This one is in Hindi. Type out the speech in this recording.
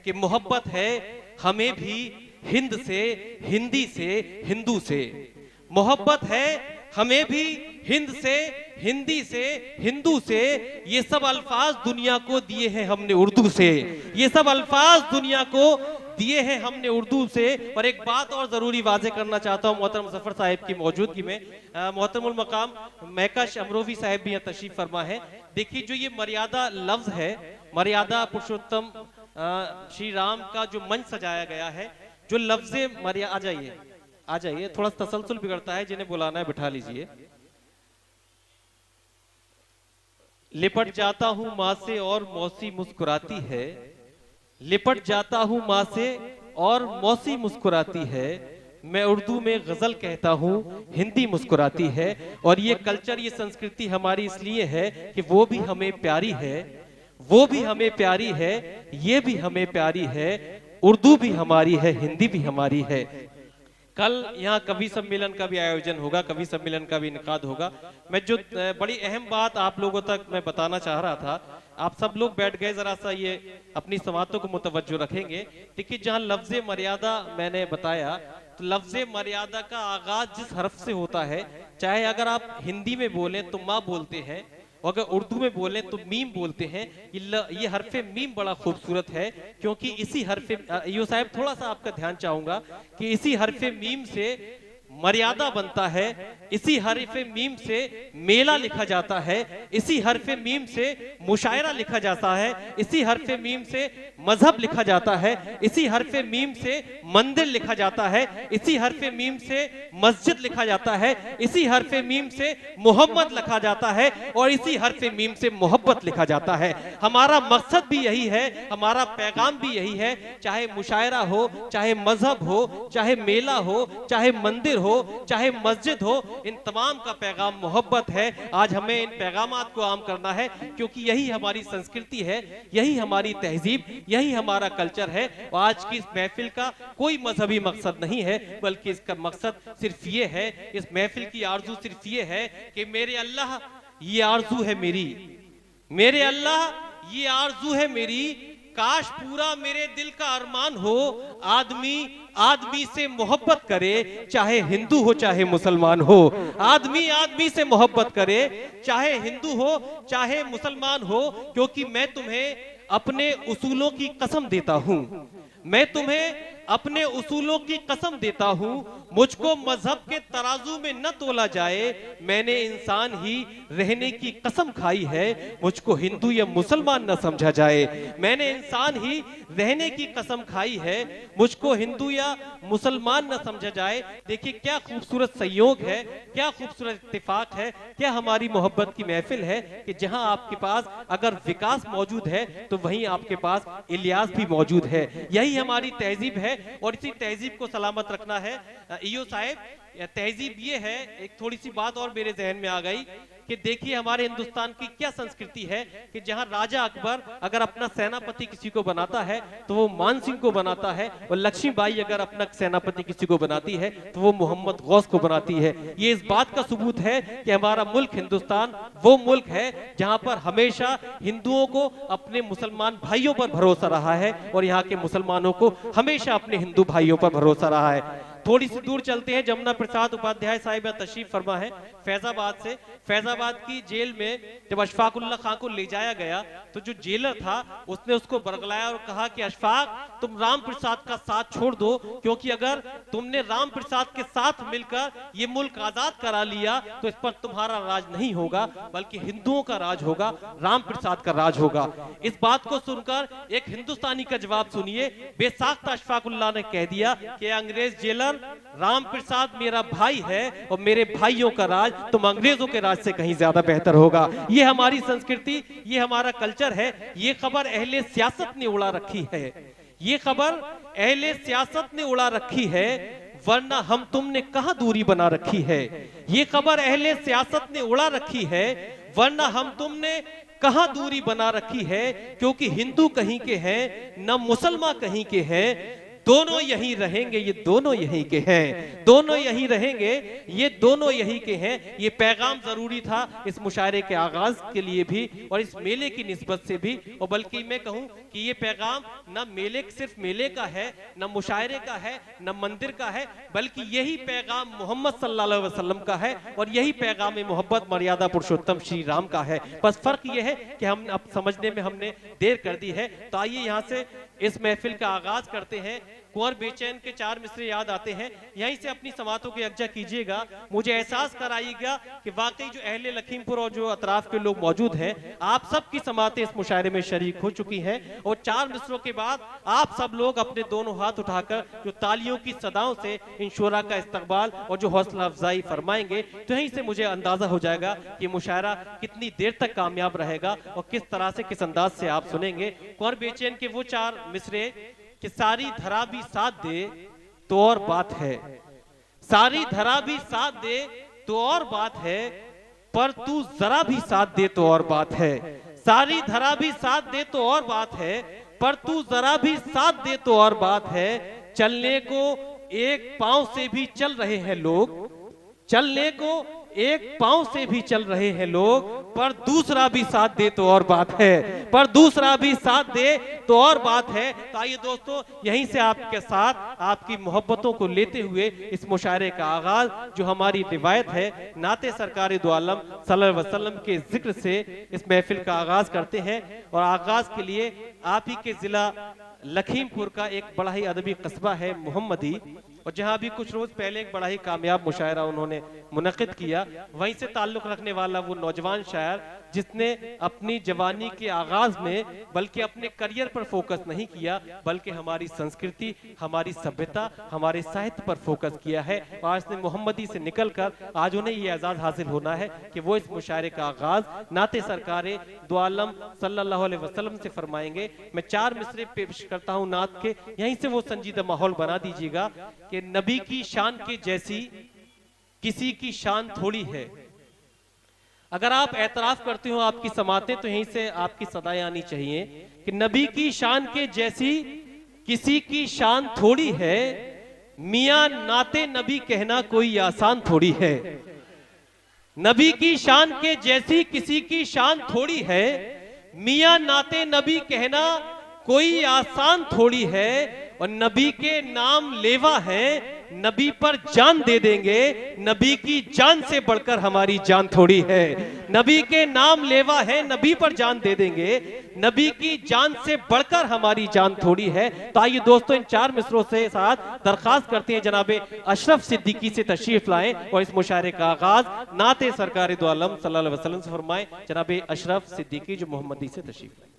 कि मोहब्बत है हमें भी हिंद से, हिंदी से, हिंदू से। मोहब्बत है हमें भी हिंद से, हिंदी से, हिंदू से। ये सब अल्फाज दुनिया को दिए हैं हमने उर्दू से। ये सब अल्फाज दुनिया को दिए हैं हमने उर्दू से। और एक बात और जरूरी वाज़ेह करना चाहता हूँ मोहतरम मुज़फ़्फ़र साहिब की मौजूदगी में, मोहतरमुल मकाम महकश अमरोवी साहिब भी यहाँ तशरीफ फरमा है। देखिए जो ये मर्यादा लफ्ज है, मर्यादा पुरुषोत्तम श्री राम का जो मंच सजाया गया है, जो लफ्ज़े मर्यादा, आ जाइए, थोड़ा तसलसल बिगड़ता है, जिन्हें बुलाना है बिठा लीजिए। लिपट जाता हूं माँ से और मौसी मुस्कुराती है, लिपट जाता हूं माँ से और मौसी मुस्कुराती है। मैं उर्दू में गजल कहता हूँ, हिंदी मुस्कुराती है। और ये कल्चर, ये संस्कृति हमारी इसलिए है कि वो भी हमें प्यारी है, वो भी हमें प्यारी है, ये भी हमें प्यारी है। उर्दू भी हमारी है, हिंदी भी हमारी है। कल यहाँ कवि सम्मेलन का भी आयोजन होगा, कवि सम्मेलन का भी इनकाद होगा। मैं जो बड़ी अहम बात आप लोगों तक मैं बताना चाह रहा था, आप सब लोग बैठ गए, जरा सा ये अपनी समातों को मुतवज्जो रखेंगे। देखिए जहाँ लफ्ज़े मर्यादा मैंने बताया, तो लफ्ज़े मर्यादा का आगाज जिस हर्फ से होता है, चाहे अगर आप हिंदी में बोलें तो माँ बोलते हैं, और अगर उर्दू में बोलें तो मीम बोलते हैं। ये हरफे मीम बड़ा खूबसूरत है, क्योंकि इसी हरफे, यो साहब थोड़ा सा आपका ध्यान चाहूंगा कि इसी हरफे मीम से मर्यादा बनता है, इसी हरफे मीम से मेला लिखा जाता है, इसी हरफे मीम से मुशायरा लिखा जाता है, इसी हरफे मीम से मजहब लिखा जाता है, इसी हरफे मीम से मंदिर लिखा जाता है, इसी हरफे मीम से मस्जिद लिखा जाता है, इसी हरफे मीम से मोहम्मद लिखा जाता है, और इसी हरफे मीम से मोहब्बत लिखा जाता है। हमारा मकसद भी यही है, हमारा पैगाम भी यही है। चाहे मुशायरा हो, चाहे मजहब हो, चाहे मेला हो, चाहे मंदिर हो, चाहे मस्जिद हो, इन तमाम का पैगाम मोहब्बत है। आज हमें इन पैगामात को आम करना है, क्योंकि यही हमारी संस्कृति है, यही हमारी तहजीब, यही हमारा कल्चर है। और आज की इस महफिल का कोई मजहबी मकसद नहीं है, बल्कि इसका मकसद सिर्फ ये है, इस महफिल की आरजू सिर्फ ये है कि मेरे अल्लाह ये आरजू है मेरी, मेरे अल्लाह ये आरजू है मेरी, काश पूरा मेरे दिल का अरमान हो, आदमी आदमी से मोहब्बत करे, चाहे हिंदू हो चाहे मुसलमान हो। आदमी आदमी से मोहब्बत करे, चाहे हिंदू हो चाहे मुसलमान हो। क्योंकि मैं तुम्हें अपने उसूलों की कसम देता हूं, मैं तुम्हें अपने उसूलों की कसम देता हूं, मुझको मजहब के तराजू में न तोला जाए। मैंने इंसान ही रहने की कसम खाई है, मुझको हिंदू या मुसलमान न समझा जाए। मैंने इंसान ही रहने की कसम खाई है, मुझको हिंदू या मुसलमान न समझा जाए। देखिए क्या खूबसूरत संयोग है, क्या खूबसूरत इत्तेफाक है, क्या हमारी मोहब्बत की महफिल है कि जहां आपके पास अगर विकास मौजूद है तो वहीं आपके पास इलियास भी मौजूद है। यही हमारी तहजीब है, और इसी तहजीब को सलामत रखना है। ईओ साहब, तहजीब ये है, एक थोड़ी सी बात और मेरे जहन में आ गई कि देखिए हमारे हिंदुस्तान की क्या संस्कृति है कि जहां राजा अकबर अगर अपना सेनापति किसी को बनाता है तो वो मान सिंह को बनाता है, और लक्ष्मीबाई अगर अपना सेनापति किसी को बनाती है तो वो मोहम्मद गौस को बनाती है। ये इस बात का सबूत है कि हमारा मुल्क हिंदुस्तान वो मुल्क है जहां पर हमेशा हिंदुओं को अपने मुसलमान भाइयों पर भरोसा रहा है, और यहाँ के मुसलमानों को हमेशा अपने हिंदू भाइयों पर भरोसा रहा है। थोड़ी सी दूर चलते हैं, जमुना प्रसाद उपाध्याय साहिब तशरीफ फरमा है फैजाबाद से। फैजाबाद की जेल में जब अशफाक उल्लाह खां को ले जाया गया तो जो जेलर था उसने उसको बरगलाया और कहा कि अशफाक तुम राम प्रसाद का साथ छोड़ दो, क्योंकि अगर तुमने राम प्रसाद के साथ मिलकर ये मुल्क आजाद करा लिया तो इस पर तुम्हारा राज नहीं होगा, बल्कि हिंदुओं का राज होगा, राम प्रसाद का राज होगा। इस बात को सुनकर एक हिंदुस्तानी का जवाब सुनिए। बेसाख्ता अशफाक उल्लाह ने कह दिया कि अंग्रेज जेलर, राम प्रसाद मेरा भाई है और मेरे भाइयों का राज तुम अंग्रेजों के राज से कहीं ज्यादा बेहतर होगा। ये हमारी संस्कृति, ये हमारा कल्चर है। ये खबर अहले सियासत ने उड़ा रखी है, ये खबर अहले सियासत ने उड़ा रखी है, वरना हम तुमने कहां दूरी बना रखी है। ये खबर अहले सियासत ने उड़ा रखी है, वरना हम तुमने कहां दूरी बना रखी है। क्योंकि हिंदू कहीं के हैं, न मुसलमान कहीं के हैं, दोनों यहीं रहेंगे ये दोनों यहीं के हैं, दोनों यहीं रहेंगे ये दोनों यहीं के हैं। ये पैगाम जरूरी था इस मुशायरे के आगाज के लिए भी और इस मेले की निस्बत से भी। और बल्कि मैं कहूं कि ये पैगाम न मेले सिर्फ मेले का है, न मुशायरे का है, न मंदिर का है, बल्कि यही पैगाम मोहम्मद सल्लल्लाहु अलैहि वसल्लम का है और यही पैगाम मोहब्बत मर्यादा पुरुषोत्तम श्री राम का है। बस फर्क यह है कि हम अब समझने में हमने देर कर दी है। तो आइए यहाँ से इस महफिल का आगाज करते हैं। कुंवर बेचैन के 4 मिसरे याद आते हैं, यहीं से अपनी समातों की यकजा कीजिएगा। मुझे एहसास कराइएगा कि वाकई जो अहले लखीमपुर और जो अतराफ के लोग मौजूद हैं, आप सब की समातें इस मुशायरे में शरीक हो चुकी हैं। और 4 मिसरों के बाद आप सब लोग अपने दोनों हाथ उठाकर जो तालियों की सदाओं से इन शोरा का इस्तकबाल और जो हौसला अफजाई फरमाएंगे, तो यहीं से मुझे अंदाजा हो जाएगा कि मुशायरा कितनी देर तक कामयाब रहेगा और किस तरह से, किस अंदाज से आप सुनेंगे। कुंवर बेचैन के वो 4 मिसरे कि सारी धरा भी साथ दे तो और बात है, सारी धरा भी साथ दे तो और बात है, पर तू जरा भी साथ दे तो और बात है। सारी धरा भी साथ दे तो और बात है, पर तू जरा भी साथ दे तो और बात है। चलने को एक पांव से भी चल रहे हैं लोग, चलने को एक पांव से भी चल रहे हैं लोग, पर दूसरा भी साथ दे तो और बात है, पर दूसरा भी साथ दे तो और बात है। तो आइए दोस्तों, यहीं से आपके साथ आपकी मोहब्बतों को लेते हुए इस मुशायरे का आगाज जो हमारी रिवायत है नाते सरकार दो आलम सल्लल्लाहु अलैहि वसल्लम के जिक्र से इस महफिल का आगाज करते हैं। और आगाज के लिए आप ही के जिला लखीमपुर का एक बड़ा ही अदबी कस्बा है मोहम्मदी, और जहां भी कुछ रोज पहले एक बड़ा ही कामयाब मुशायरा उन्होंने मुनक्किद किया, वहीं से ताल्लुक रखने वाला वो नौजवान शायर जिसने अपनी जवानी के आगाज में बल्कि अपने करियर पर फोकस नहीं किया, बल्कि हमारी संस्कृति, हमारी सभ्यता, हमारे साहित्य पर फोकस किया है। और आज ने मोहम्मदी से निकलकर आज उन्हें ये एजाज हासिल होना है कि वो इस मुशायरे का आगाज नाते सरकारे दो आलम सल्लल्लाहु अलैहि वसल्लम से फरमाएंगे। मैं 4 मिसरे पेश करता हूँ नात के, यहीं से वो संजीदा माहौल बना दीजिएगा कि नबी की शान के जैसी किसी की शान थोड़ी है। अगर आप एतराफ करते हो आपकी समातें, तो यहीं से आपकी सदाएं आनी चाहिए कि नबी की शान के जैसी किसी की शान थोड़ी है, मियां नाते नबी कहना कोई आसान थोड़ी है। नबी की शान के जैसी किसी की शान थोड़ी है, मियां नाते नबी कहना कोई आसान थोड़ी है। और नबी के नाम लेवा है, नबी पर जान दे देंगे, नबी की जान से बढ़कर हमारी जान थोड़ी है। नबी के नाम लेवा है, नबी पर जान दे देंगे, नबी की जान से बढ़कर हमारी जान थोड़ी है। तो आइए दोस्तों, इन 4 मिसरों से साथ दरखास्त करते हैं जनाबे अशरफ सिद्दीकी से तशरीफ लाएं और इस मुशायरे का आगाज नाते सरकार दो आलम सल्लल्लाहु अलैहि वसल्लम से फरमाएं। जनाबे अशरफ सिद्दीकी जो मोहम्मदी से तशरीफ लाएं।